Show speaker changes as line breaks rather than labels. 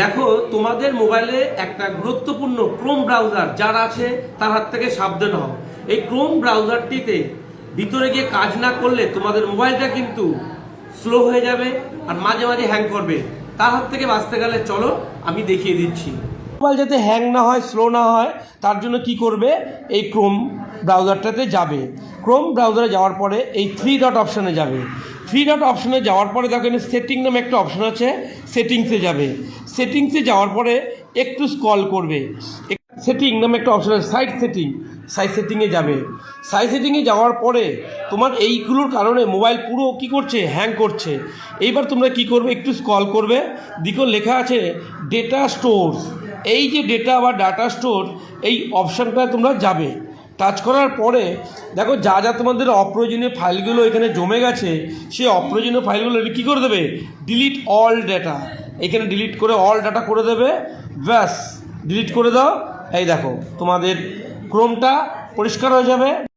দেখো, তোমাদের মোবাইলে একটা গুরুত্বপূর্ণ ক্রোম ব্রাউজার যার আছে তার হাত থেকে সাবধান হও। এই ক্রোম ব্রাউজারটিতে ভিতরে গিয়ে কাজ না করলে তোমাদের মোবাইলটা কিন্তু স্লো হয়ে যাবে আর মাঝে মাঝে হ্যাং করবে। তার হাত থেকে বাঁচতে গেলে চলো আমি দেখিয়ে দিচ্ছি। মোবাইল যাতে হ্যাং না হয়, স্লো না হয়, তার জন্য কি করবে, এই ক্রোম ব্রাউজারটাতে যাবে। ক্রোম ব্রাউজারে যাওয়ার পরে এই থ্রি ডট অপশানে যাবে। থ্রি ডট অপশানে যাওয়ার পরে দেখো এখানে সেটিং নামে একটা অপশান আছে, সেটিংসে যাবে। সেটিংসে যাওয়ার পরে একটু স্ক্রল করবে, সেটিং নামে একটা অপশান আছে, সাইড সেটিংয়ে যাবে। সাইড সেটিংয়ে যাওয়ার পরে তোমার এইগুলোর কারণে মোবাইল পুরো কি করছে, হ্যাং করছে। এইবার তোমরা কি করবে, একটু স্ক্রল করবে, দেখো লেখা আছে ডেটা স্টোরস। এই যে ডেটা বা ডাটা স্টোর, এই অপশানটায় তোমরা যাবে। টাচ করার পরে দেখো যা যা তোমাদের অপ্রয়োজনীয় ফাইলগুলো এখানে জমে গেছে, সেই অপ্রয়োজনীয় ফাইলগুলো কী করে দেবে, ডিলিট অল ডেটা। এখানে ডিলিট করে অল ডাটা করে দেবে, ব্যাস ডিলিট করে দাও। এই দেখো তোমাদের ক্রোমটা পরিষ্কার হয়ে যাবে।